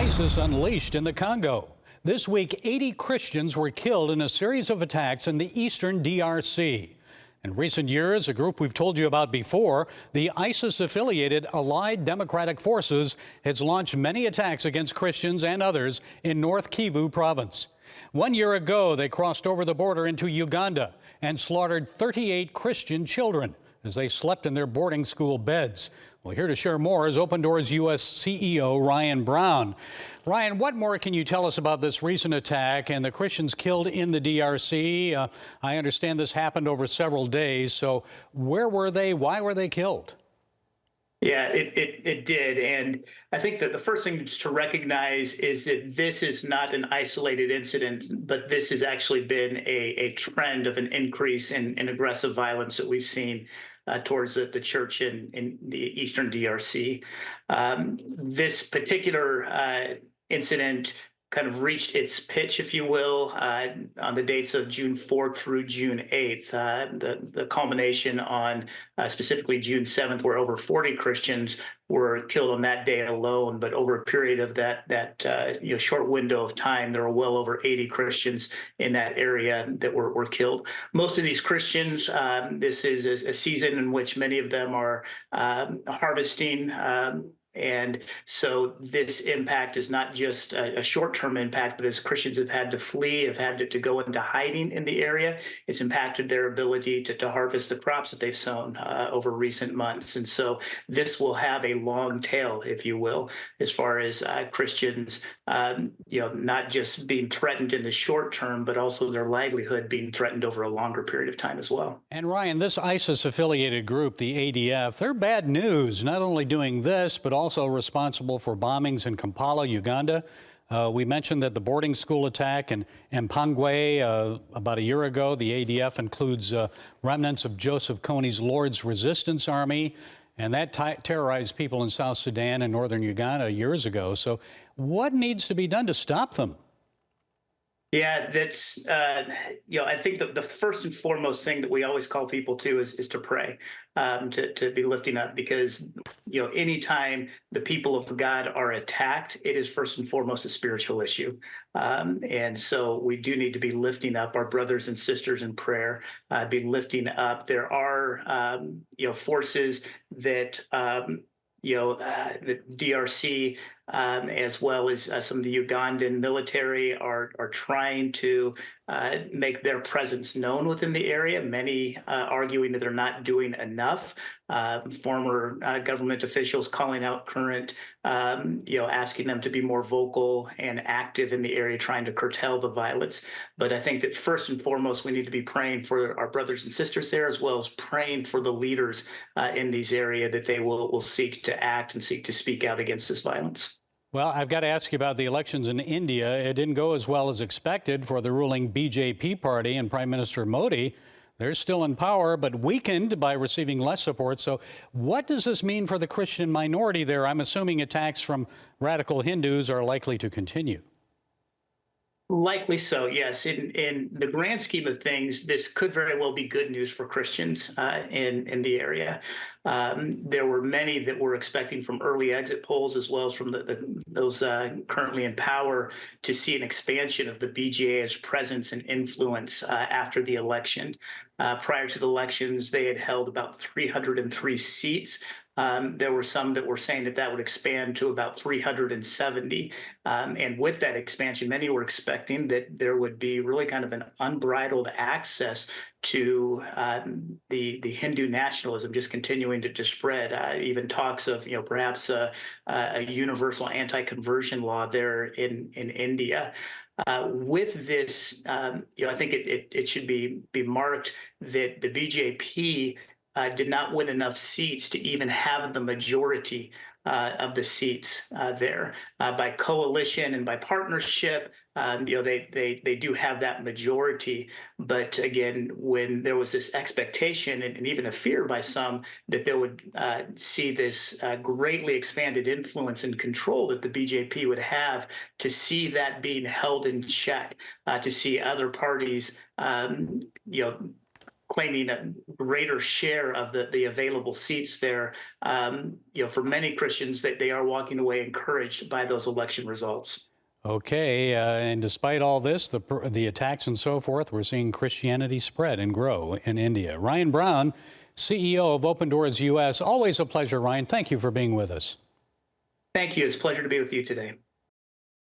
ISIS unleashed in the Congo. This week, 80 Christians were killed in a series of attacks in the eastern DRC. In recent years, a group we've told you about before, the ISIS-affiliated Allied Democratic Forces, has launched many attacks against Christians and others in North Kivu province. 1 year ago, they crossed over the border into Uganda and slaughtered 38 Christian children as they slept in their boarding school beds. Well, here to share more is Open Doors U.S. CEO Ryan Brown. Ryan, what more can you tell us about this recent attack and the Christians killed in the DRC? I understand this happened over several days. So where were they? Why were they killed? Yeah, it did. And I think that the first thing to recognize is that this is not an isolated incident, but this has actually been a trend of an increase in aggressive violence that we've seen towards the church in the eastern DRC. This particular incident kind of reached its pitch, if you will, on the dates of June 4th through June 8th. The culmination on specifically June 7th, where over 40 Christians were killed on that day alone. But over a period of that short window of time, there were well over 80 Christians in that area that were killed. Most of these Christians, this is a season in which many of them are harvesting. And so this impact is not just a short-term impact, but as Christians have had to flee, have had to go into hiding in the area, it's impacted their ability to harvest the crops that they've sown over recent months. And so this will have a long tail, if you will, as far as Christians, not just being threatened in the short term, but also their livelihood being threatened over a longer period of time as well. And Ryan, this ISIS-affiliated group, the ADF, they're bad news, not only doing this, but also responsible for bombings in Kampala, Uganda. We mentioned that the boarding school attack in Mpangwe about a year ago, the ADF includes remnants of Joseph Kony's Lord's Resistance Army, and that terrorized people in South Sudan and northern Uganda years ago. So what needs to be done to stop them? Yeah, that's, I think the first and foremost thing that we always call people to is to pray, to be lifting up, because, anytime the people of God are attacked, it is first and foremost a spiritual issue. And so we do need to be lifting up our brothers and sisters in prayer, be lifting up. There are, forces that, the DRC, as well as some of the Ugandan military are trying to make their presence known within the area, many arguing that they're not doing enough. Former government officials calling out current, asking them to be more vocal and active in the area, trying to curtail the violence. But I think that first and foremost, we need to be praying for our brothers and sisters there, as well as praying for the leaders in these areas, that they will seek to act and seek to speak out against this violence. Well, I've got to ask you about the elections in India. It didn't go as well as expected for the ruling BJP party and Prime Minister Modi. They're still in power, but weakened by receiving less support. So what does this mean for the Christian minority there? I'm assuming attacks from radical Hindus are likely to continue. Likely so, yes. In the grand scheme of things, this could very well be good news for Christians in the area. There were many that were expecting from early exit polls, as well as from those currently in power, to see an expansion of the BJA's presence and influence after the election. Prior to the elections, they had held about 303 seats. There were some that were saying that would expand to about 370. And with that expansion, many were expecting that there would be really kind of an unbridled access to the Hindu nationalism just continuing to spread. Even talks of, perhaps a universal anti-conversion law there in India. With this, I think it should be marked that the BJP did not win enough seats to even have the majority of the seats there. By coalition and by partnership, they do have that majority. But again, when there was this expectation and even a fear by some that they would see this greatly expanded influence and control that the BJP would have, to see that being held in check, to see other parties, claiming a greater share of the available seats there. For many Christians, that they are walking away encouraged by those election results. Okay, and despite all this, the attacks and so forth, we're seeing Christianity spread and grow in India. Ryan Brown, CEO of Open Doors U.S. Always a pleasure, Ryan. Thank you for being with us. Thank you. It's a pleasure to be with you today.